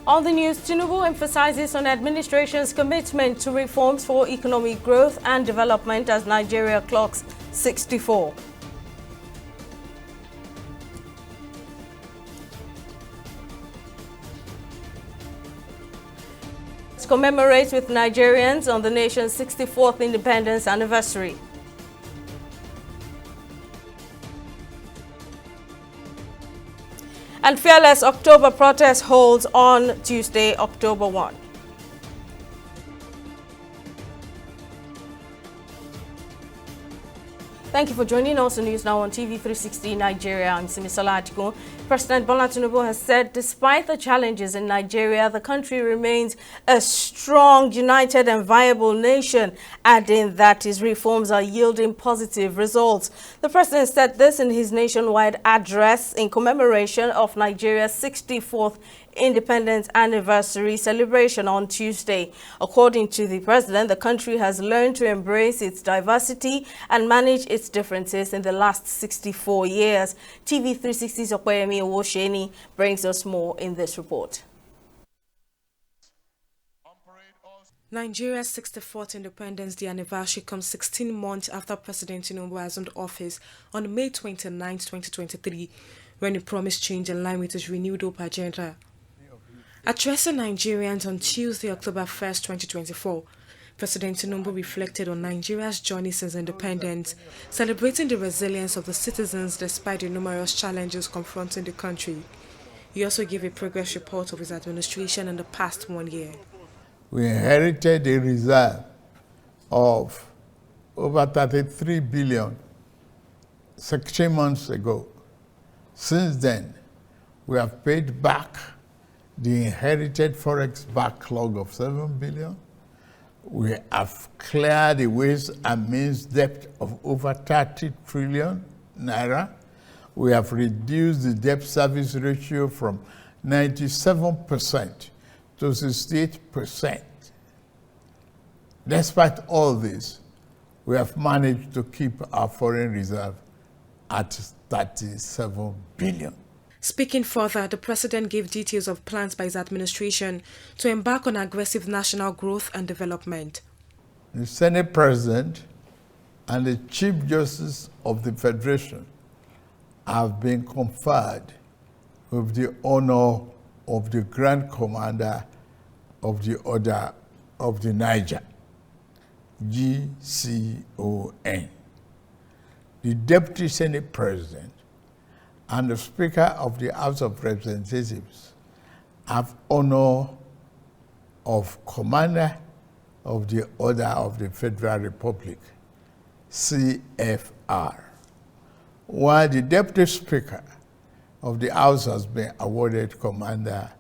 On the news, Tinubu emphasizes on administration's commitment to reforms for economic growth and development as Nigeria clocks 64. Commemorates with Nigerians on the nation's 64th independence anniversary. And Fearless October protest holds on Tuesday, October 1. Thank you for joining us on News Now on TV360 Nigeria. I'm Simisola Atiku. President Bola Tinubu has said despite the challenges in Nigeria, the country remains a strong, united and viable nation, adding that his reforms are yielding positive results. The president said this in his nationwide address in commemoration of Nigeria's 64th independence anniversary celebration on Tuesday. According to the president, the country has learned to embrace its diversity and manage its differences in the last 64 years. TV360's Okoyemi Owosheni brings us more in this report. Nigeria's 64th Independence Day anniversary comes 16 months after President Tinubu assumed office on May 29, 2023, when he promised change in line with his renewed hope agenda. Addressing Nigerians on Tuesday, October 1, 2024, President Tinubu reflected on Nigeria's journey since independence, celebrating the resilience of the citizens despite the numerous challenges confronting the country. He also gave a progress report of his administration in the past 1 year. We inherited a reserve of over 33 billion 16 months ago. Since then, we have paid back the inherited forex backlog of 7 billion. We have cleared the ways and means debt of over 30 trillion naira. We have reduced the debt service ratio from 97% to 68%. Despite all this, we have managed to keep our foreign reserve at 37 billion. Speaking further, the president gave details of plans by his administration to embark on aggressive national growth and development. The Senate President and the Chief Justice of the Federation have been conferred with the honor of the Grand Commander of the Order of the Niger, GCON. The Deputy Senate President and the Speaker of the House of Representatives have honor of Commander of the Order of the Federal Republic, CFR, while the Deputy Speaker of the House has been awarded Commander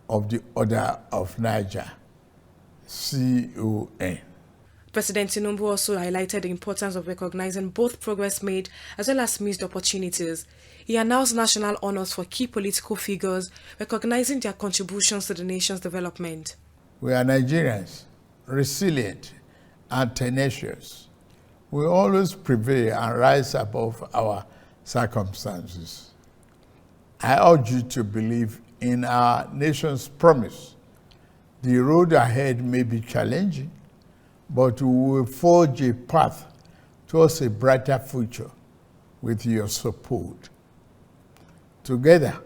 of the Order of Niger, CON. President Tinubu also highlighted the importance of recognizing both progress made as well as missed opportunities. He announced national honors for key political figures, recognizing their contributions to the nation's development. We are Nigerians, resilient and tenacious. We always prevail and rise above our circumstances. I urge you to believe in our nation's promise. The road ahead may be challenging, but we will forge a path towards a brighter future with your support. Together,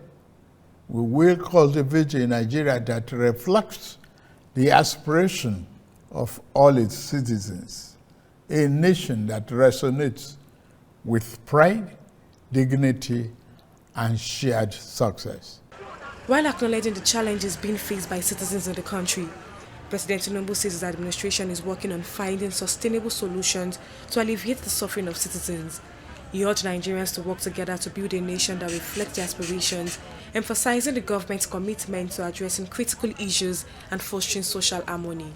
we will cultivate a Nigeria that reflects the aspiration of all its citizens, a nation that resonates with pride, dignity, and shared success. While acknowledging the challenges being faced by citizens in the country, President Tinubu says his administration is working on finding sustainable solutions to alleviate the suffering of citizens. He urged Nigerians to work together to build a nation that reflects their aspirations, emphasizing the government's commitment to addressing critical issues and fostering social harmony.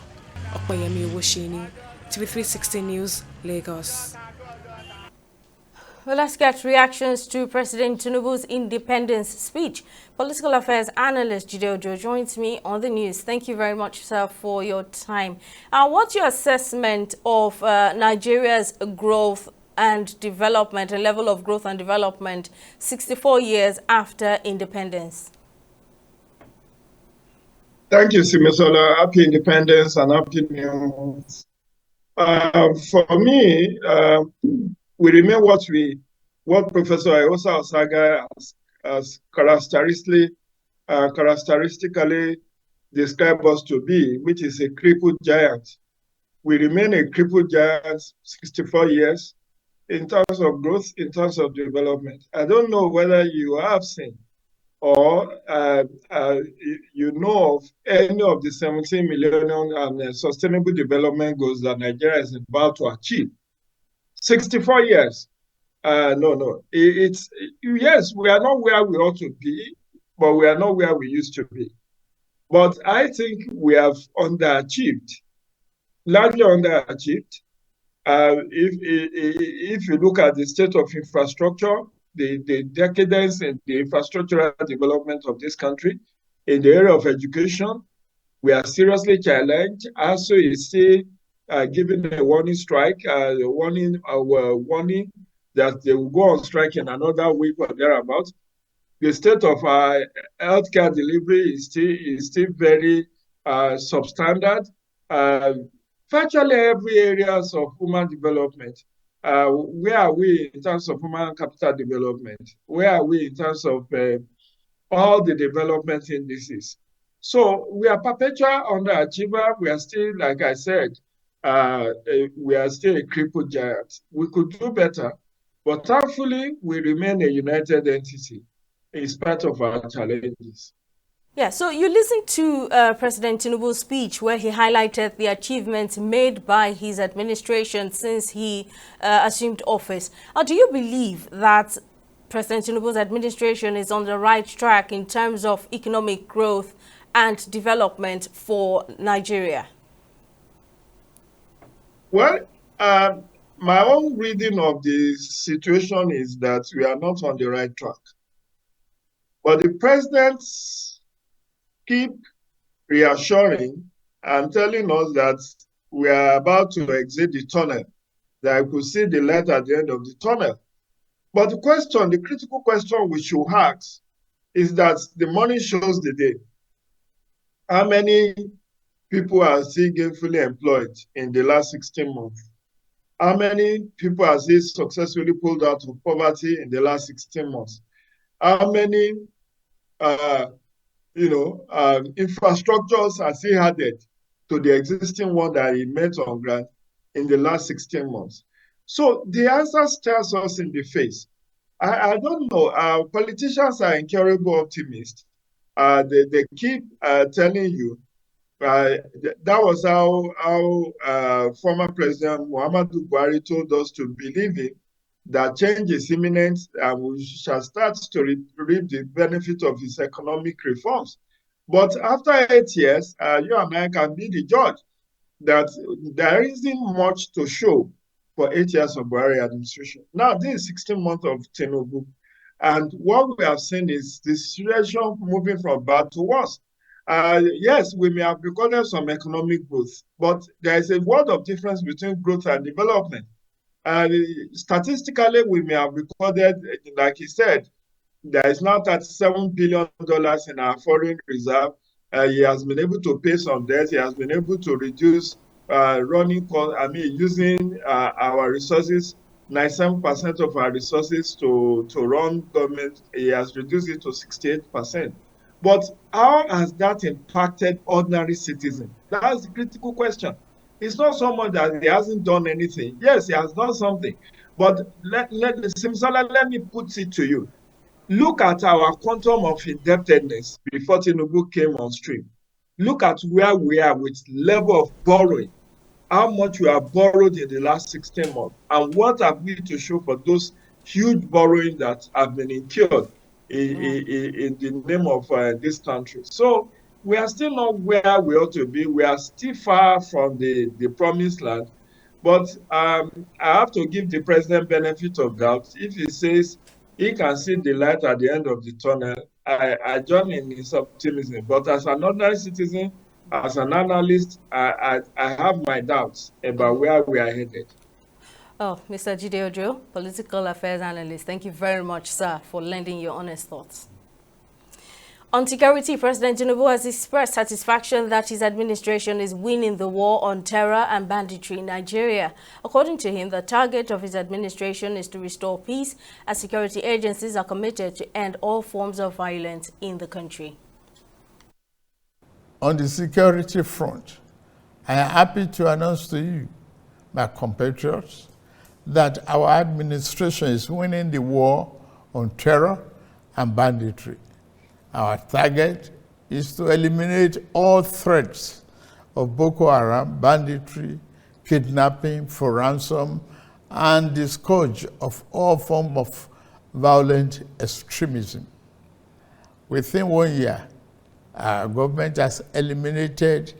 Okoyemi Owosheni, TV360 News, Lagos. Well, let's get reactions to President Tinubu's independence speech. Political affairs analyst Jide Ojo joins me on the news. Thank you very much, sir, for your time. What's your assessment of Nigeria's growth and development, a level of growth and development 64 years after independence? Thank you, Simisola. Happy Independence and Happy New Month. For me, we remain what Professor Iosa Osaga has characteristically described us to be, which is a crippled giant. We remain a crippled giant 64 years in terms of growth, in terms of development. I don't know whether you have seen or you know of any of the 17 Millennium and Sustainable Development Goals that Nigeria is about to achieve. 64 years. No. Yes, we are not where we ought to be, but we are not where we used to be. But I think we have underachieved, largely underachieved. If you look at the state of infrastructure, the decadence in the infrastructural development of this country, in the area of education, we are seriously challenged. Also, is still giving a warning strike, warning that they will go on strike in another week or thereabouts. The state of healthcare delivery is still very substandard. Virtually every areas of human development. Where are we in terms of human capital development? Where are we in terms of all the development indices? So we are perpetual underachiever. We are still, like I said, we are still a crippled giant. We could do better, but thankfully we remain a united entity in spite of our challenges. Yeah, so you listened to President Tinubu's speech where he highlighted the achievements made by his administration since he assumed office. Do you believe that President Tinubu's administration is on the right track in terms of economic growth and development for Nigeria? Well, my own reading of the situation is that we are not on the right track. But the president keep reassuring and telling us that we are about to exit the tunnel, that we could see the light at the end of the tunnel. But the critical question we should ask is that the money shows the day. How many people are still gainfully employed in the last 16 months? How many people are still successfully pulled out of poverty in the last 16 months? How many infrastructures are still added to the existing one that he made on ground in the last 16 months. So the answer stares us in the face. I don't know. Politicians are incurable optimists. They keep telling you that was how former President Muhammadu Buhari told us to believe in, that change is imminent and we shall start to reap the benefit of his economic reforms. But after 8 years, you and I can be the judge that there isn't much to show for 8 years of Buhari administration. Now, this is 16 months of Tinubu. And what we have seen is the situation moving from bad to worse. Yes, we may have recorded some economic growth, but there is a world of difference between growth and development. Statistically, we may have recorded, like he said, there is now $37 billion in our foreign reserve. He has been able to pay some debt. He has been able to reduce running costs. Using our resources, 97% of our resources to run government, he has reduced it to 68%. But how has that impacted ordinary citizens? That's the critical question. It's not so much that he hasn't done anything. Yes, he has done something. But let me put it to you. Look at our quantum of indebtedness before Tinubu came on stream. Look at where we are with level of borrowing, how much we have borrowed in the last 16 months, and what have we to show for those huge borrowing that have been incurred in the name of this country. So we are still not where we ought to be. We are still far from the promised land. But I have to give the president benefit of doubt. If he says he can see the light at the end of the tunnel, I join in his optimism. But as an ordinary citizen, as an analyst, I have my doubts about where we are headed. Oh, Mr. Jide Ojo, political affairs analyst, thank you very much, sir, for lending your honest thoughts. On security, President Tinubu has expressed satisfaction that his administration is winning the war on terror and banditry in Nigeria. According to him, the target of his administration is to restore peace, as security agencies are committed to end all forms of violence in the country. On the security front, I am happy to announce to you, my compatriots, that our administration is winning the war on terror and banditry. Our target is to eliminate all threats of Boko Haram, banditry, kidnapping for ransom, and the scourge of all forms of violent extremism. Within 1 year, our government has eliminated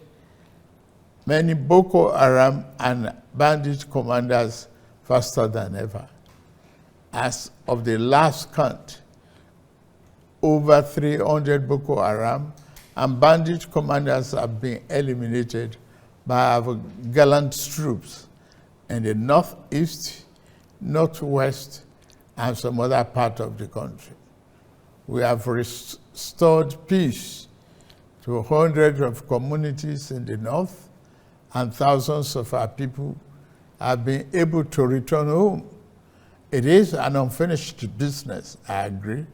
many Boko Haram and bandit commanders faster than ever. As of the last count, over 300 Boko Haram and bandit commanders have been eliminated by our gallant troops in the northeast, northwest, and some other part of the country. We have restored peace to hundreds of communities in the north, and thousands of our people have been able to return home. It is an unfinished business, I agree,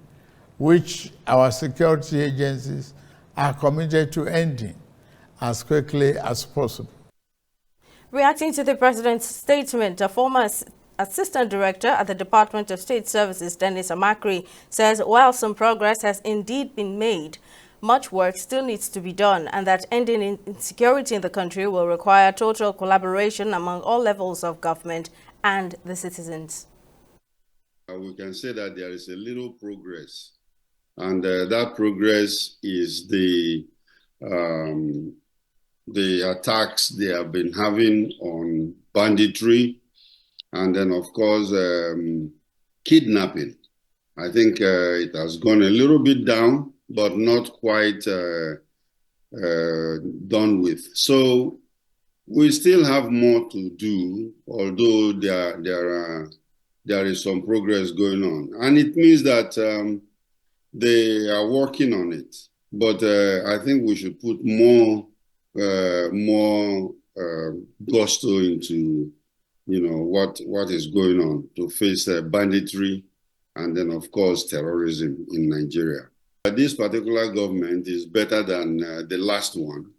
which our security agencies are committed to ending as quickly as possible. Reacting to the president's statement, a former Assistant Director at the Department of State Services, Dennis Amakri, says while some progress has indeed been made, much work still needs to be done, and that ending insecurity in the country will require total collaboration among all levels of government and the citizens. We can say that there is a little progress, and that progress is the attacks they have been having on banditry, and then of course kidnapping. I think it has gone a little bit down, but not quite done with. So we still have more to do, although there is some progress going on. And it means that they are working on it. But I think we should put more gusto into, what is going on to face banditry and then, of course, terrorism in Nigeria. This particular government is better than the last one,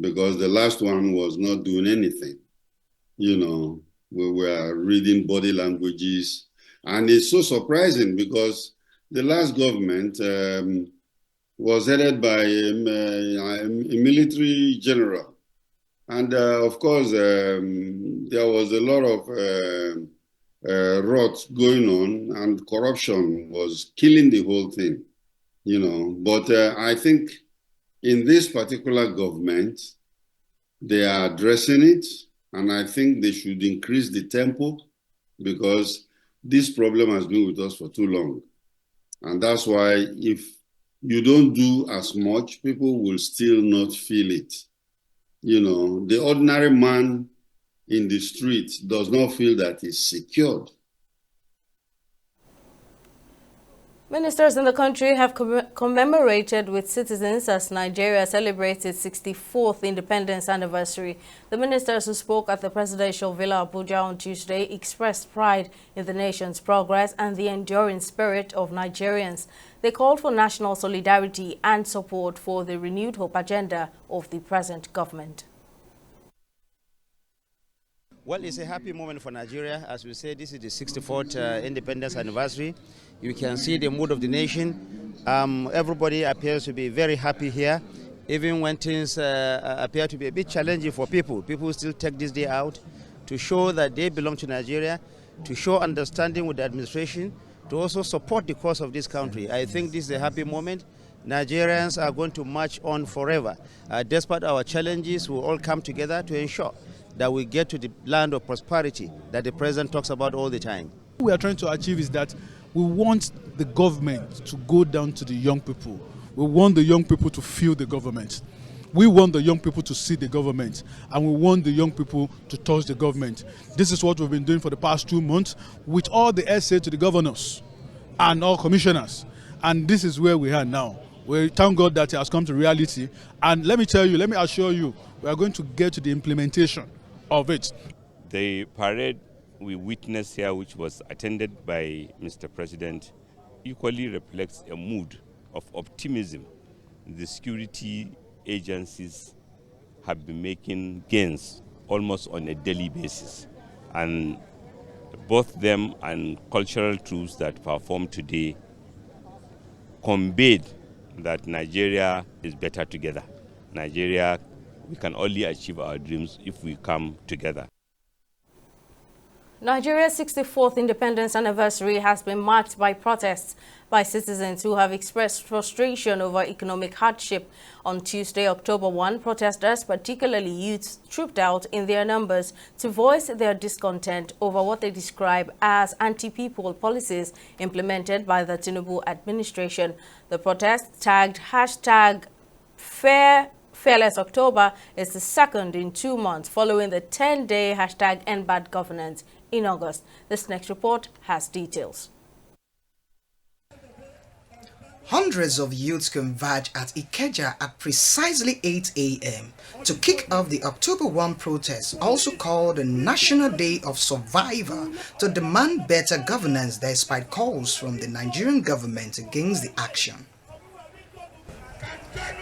because the last one was not doing anything. We were reading body languages, and it's so surprising because the last government was headed by a military general. And of course, there was a lot of rot going on, and corruption was killing the whole thing. But I think in this particular government, they are addressing it, and I think they should increase the tempo, because this problem has been with us for too long. And that's why if you don't do as much, people will still not feel it. The ordinary man in the street does not feel that he's secured. Ministers in the country have commemorated with citizens as Nigeria celebrates its 64th independence anniversary. The ministers who spoke at the Presidential Villa Abuja on Tuesday expressed pride in the nation's progress and the enduring spirit of Nigerians. They called for national solidarity and support for the renewed hope agenda of the present government. Well, it's a happy moment for Nigeria. As we say, this is the 64th independence anniversary. You can see the mood of the nation. Everybody appears to be very happy here, even when things appear to be a bit challenging for people. People still take this day out to show that they belong to Nigeria, to show understanding with the administration, to also support the cause of this country. I think this is a happy moment. Nigerians are going to march on forever. Despite our challenges, we'll all come together to ensure that we get to the land of prosperity that the president talks about all the time. What we are trying to achieve is that we want the government to go down to the young people. We want the young people to feel the government. We want the young people to see the government, and we want the young people to touch the government. This is what we've been doing for the past 2 months with all the essays to the governors and all commissioners. And this is where we are now. We thank God that it has come to reality. And let me tell you, let me assure you, we are going to get to the implementation of it. The parade we witnessed here, which was attended by Mr. President, equally reflects a mood of optimism. The security agencies have been making gains almost on a daily basis. And both them and cultural troops that performed today conveyed that Nigeria is better together. Nigeria, we can only achieve our dreams if we come together. Nigeria's 64th independence anniversary has been marked by protests by citizens who have expressed frustration over economic hardship. On Tuesday, October 1, protesters, particularly youths, trooped out in their numbers to voice their discontent over what they describe as anti-people policies implemented by the Tinubu administration. The protest, tagged #Fearless October, is the second in 2 months following the 10-day #EndBadGovernance in August. This next report has details. Hundreds of youths converge at Ikeja at precisely 8 a.m. to kick off the October 1 protest, also called the National Day of Survivor, to demand better governance despite calls from the Nigerian government against the action.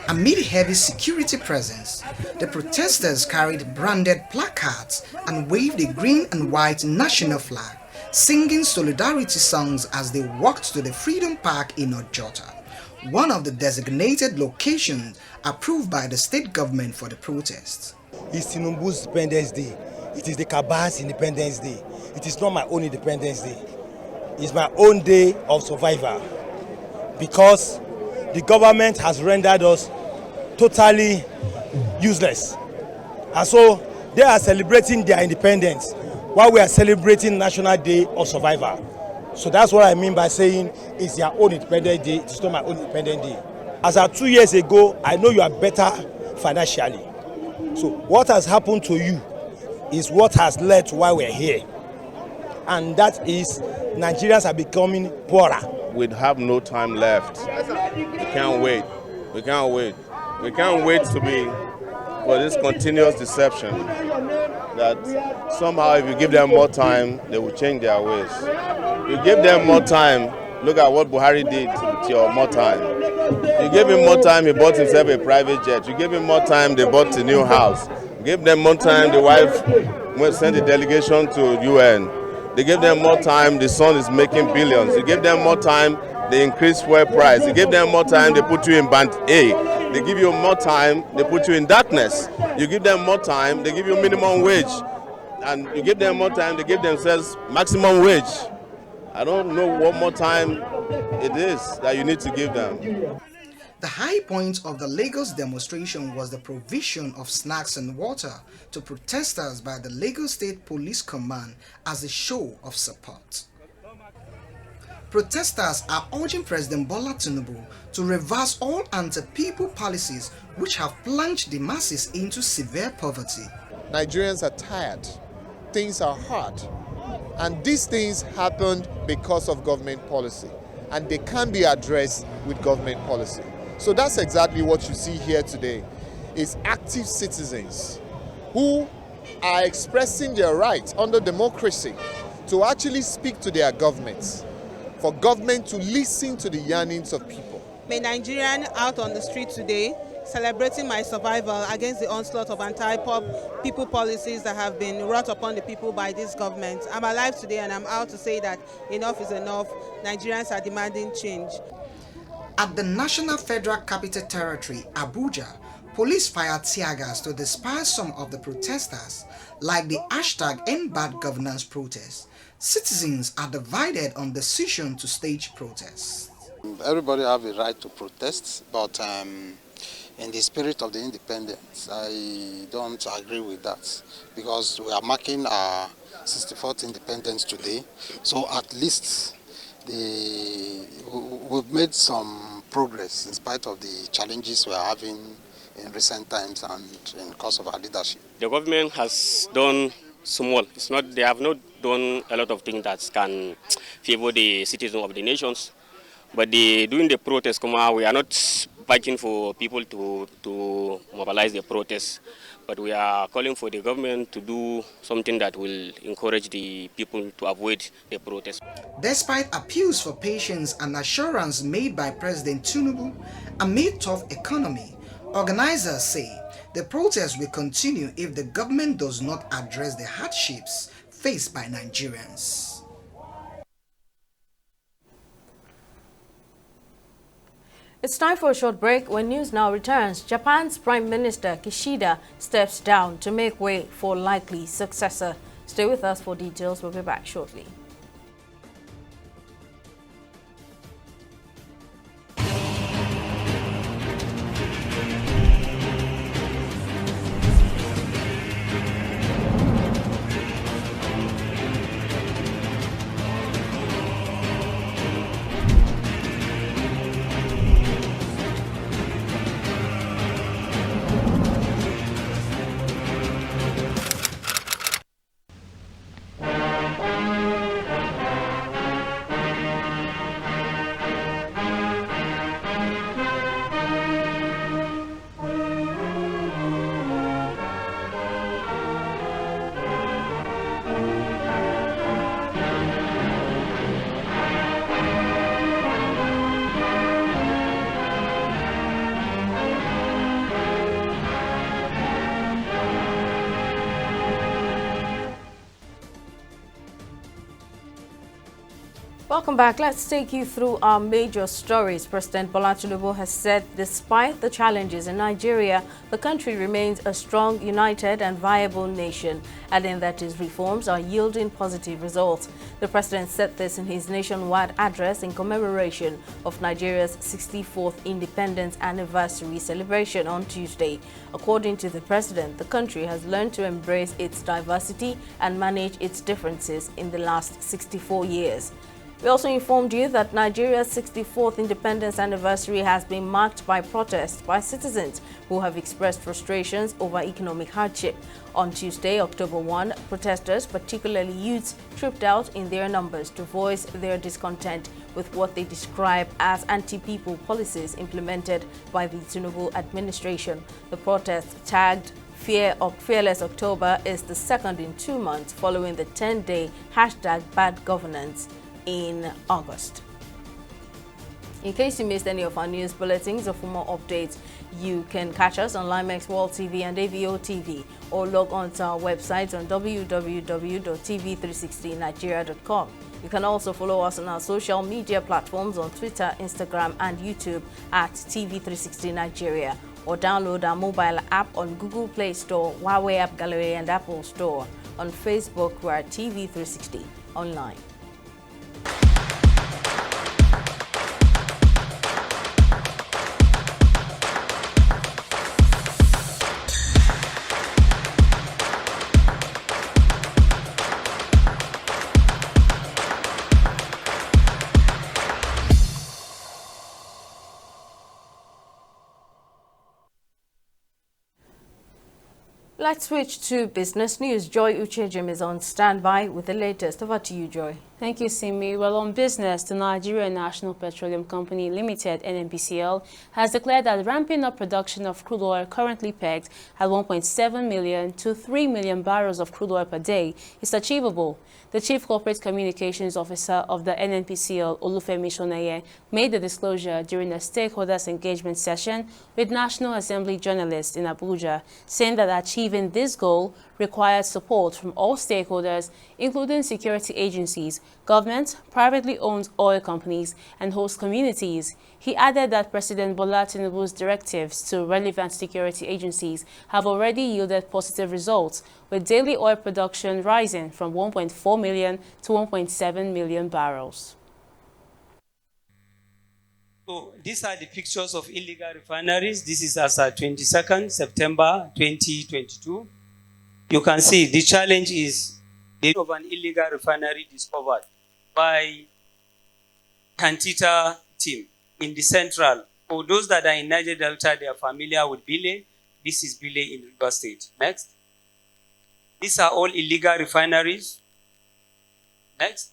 Amid heavy security presence, the protesters carried branded placards and waved a green and white national flag, singing solidarity songs as they walked to the Freedom Park in Ojota, one of the designated locations approved by the state government for the protests. It's Tinubu's Independence Day. It is the Kaba's Independence Day. It is not my own Independence Day. It's my own day of survival, because the government has rendered us totally useless. And so they are celebrating their independence while we are celebrating National Day of Survivor. So that's what I mean by saying it's their own Independence Day, it's not my own Independence Day. As of 2 years ago, I know you are better financially. So what has happened to you is what has led to why we're here. And that is Nigerians are becoming poorer. We have no time left. We can't wait. We can't wait. We can't wait to be for this continuous deception that somehow if you give them more time, they will change their ways. You give them more time, look at what Buhari did with your more time. You gave him more time, he bought himself a private jet. You gave him more time, they bought a new house. You gave them more time, the wife sent a delegation to UN. They gave them more time, the son is making billions. You give them more time, they increase fuel price. You give them more time, they put you in band A. They give you more time, they put you in darkness. You give them more time, they give you minimum wage. And you give them more time, they give themselves maximum wage. I don't know what more time it is that you need to give them. The high point of the Lagos demonstration was the provision of snacks and water to protesters by the Lagos State Police Command as a show of support. Protesters are urging President Bola Tinubu to reverse all anti-people policies which have plunged the masses into severe poverty. Nigerians are tired. Things are hard. And these things happened because of government policy. And they can be addressed with government policy. So that's exactly what you see here today, is active citizens who are expressing their right under democracy to actually speak to their governments, for government to listen to the yearnings of people. I'm a Nigerian out on the street today, celebrating my survival against the onslaught of anti-people policies that have been wrought upon the people by this government. I'm alive today and I'm out to say that enough is enough. Nigerians are demanding change. At the National Federal Capital Territory, Abuja, police fired tear gas to disperse some of the protesters, like the #EndBadGovernance protest. Citizens are divided on decision to stage protests. Everybody have a right to protest, but in the spirit of the independence, I don't agree with that, because we are marking our 64th independence today, so at least we've made some progress in spite of the challenges we are having in recent times and in the course of our leadership. The government has done small. They have not done a lot of things that can favor the citizens of the nations. But during the protest, we are not advocating for people to mobilize the protests. But we are calling for the government to do something that will encourage the people to avoid the protest. Despite appeals for patience and assurance made by President Tinubu amid tough economy, organizers say the protest will continue if the government does not address the hardships faced by Nigerians. It's time for a short break. When News Now returns, Japan's Prime Minister Kishida steps down to make way for likely successor. Stay with us for details. We'll be back shortly. Welcome back. Let's take you through our major stories. President Bola Tinubu has said despite the challenges in Nigeria, the country remains a strong, united and viable nation, adding that his reforms are yielding positive results. The president said this in his nationwide address in commemoration of Nigeria's 64th independence anniversary celebration on Tuesday. According to the president, the country has learned to embrace its diversity and manage its differences in the last 64 years. We also informed you that Nigeria's 64th independence anniversary has been marked by protests by citizens who have expressed frustrations over economic hardship. On Tuesday, October 1, protesters, particularly youths, trooped out in their numbers to voice their discontent with what they describe as anti-people policies implemented by the Tinubu administration. The protest, tagged Fearless October, is the second in 2 months following the 10-day #BadGovernance in August. In case you missed any of our news bulletins or for more updates, you can catch us on Limex World TV and AVO TV or log on to our website on www.tv360nigeria.com. You can also follow us on our social media platforms on Twitter, Instagram and YouTube at TV360 Nigeria, or download our mobile app on Google Play Store, Huawei App Gallery and Apple Store. On Facebook, we're at TV360 Online. Let's switch to business news. Joy Uchejim is on standby with the latest. Over to you, Joy. Thank you, Simi. Well, on business, the Nigeria National Petroleum Company Limited, NNPCL, has declared that ramping up production of crude oil currently pegged at 1.7 million to 3 million barrels of crude oil per day is achievable. The Chief Corporate Communications Officer of the NNPCL, Olufemi Shoneye, made the disclosure during a stakeholders engagement session with National Assembly journalists in Abuja, saying that achieving this goal requires support from all stakeholders, including security agencies, government, privately owned oil companies, and host communities. He added that President Bola Tinubu's directives to relevant security agencies have already yielded positive results, with daily oil production rising from 1.4 million to 1.7 million barrels. So these are the pictures of illegal refineries. This is as at 22nd September 2022. You can see the challenge is the of an illegal refinery discovered by Kantita team in the central. For those that are in Niger Delta, they are familiar with Bile. This is Bile in River State. Next. These are all illegal refineries. Next.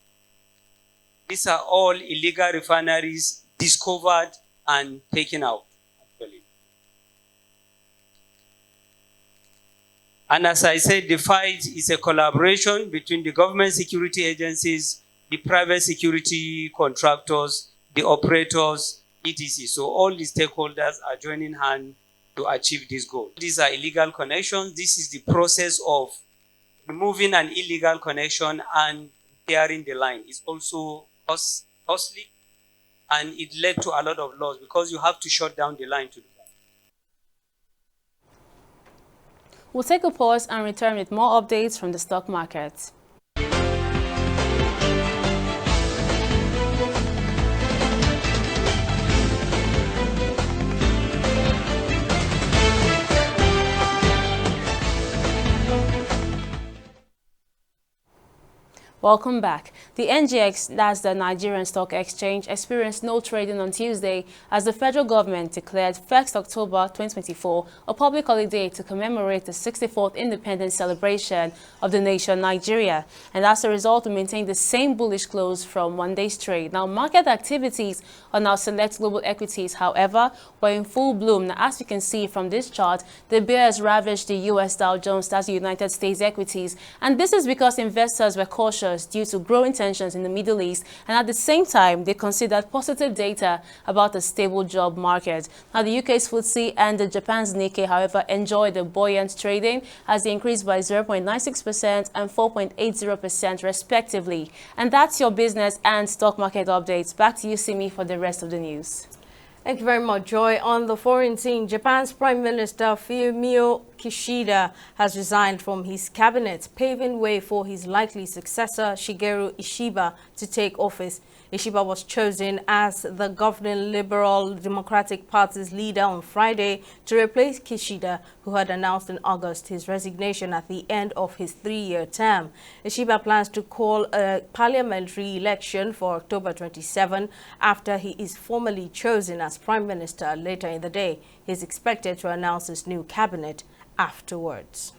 These are all illegal refineries discovered and taken out. And as I said, the fight is a collaboration between the government security agencies, the private security contractors, the operators, etc. So all the stakeholders are joining hands to achieve this goal. These are illegal connections. This is the process of removing an illegal connection and clearing the line. It's also costly, and it led to a lot of loss because you have to shut down the line to do that. We'll take a pause and return with more updates from the stock market. Welcome back. The NGX, that's the Nigerian Stock Exchange, experienced no trading on Tuesday as the federal government declared 1st October 2024 a public holiday to commemorate the 64th independence celebration of the nation Nigeria. And as a result, we maintained the same bullish close from Monday's trade. Now, market activities on our select global equities, however, were in full bloom. Now, as you can see from this chart, the bears ravaged the U.S. Dow Jones, that's the United States equities. And this is because investors were cautious due to growing tensions in the Middle East, and at the same time, they considered positive data about a stable job market. Now, the UK's FTSE and the Japan's Nikkei, however, enjoyed a buoyant trading as they increased by 0.96% and 4.80% respectively. And that's your business and stock market updates. Back to you, Simi, for the rest of the news. Thank you very much, Joy. On the foreign scene, Japan's Prime Minister Fumio Kishida has resigned from his cabinet, paving way for his likely successor, Shigeru Ishiba, to take office. Ishiba was chosen as the governing Liberal Democratic Party's leader on Friday to replace Kishida, who had announced in August his resignation at the end of his 3-year term. Ishiba plans to call a parliamentary election for October 27 after he is formally chosen as Prime Minister later in the day. He is expected to announce his new cabinet afterwards.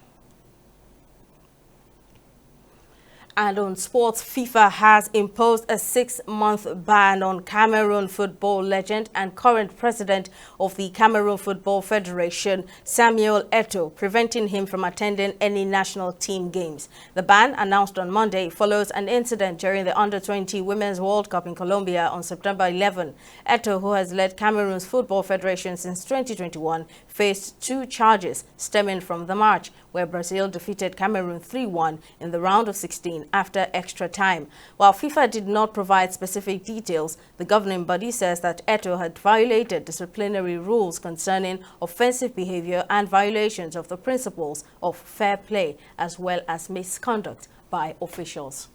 And on sports, FIFA has imposed a 6-month ban on Cameroon football legend and current president of the Cameroon Football Federation, Samuel Eto'o, preventing him from attending any national team games. The ban, announced on Monday, follows an incident during the Under-20 Women's World Cup in Colombia on September 11. Eto'o, who has led Cameroon's Football Federation since 2021, faced 2 charges stemming from the match, where Brazil defeated Cameroon 3-1 in the round of 16 after extra time. While FIFA did not provide specific details, the governing body says that Eto'o had violated disciplinary rules concerning offensive behavior and violations of the principles of fair play, as well as misconduct by officials.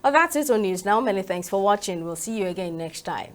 Well, that's it on News Now. Many thanks for watching. We'll see you again next time.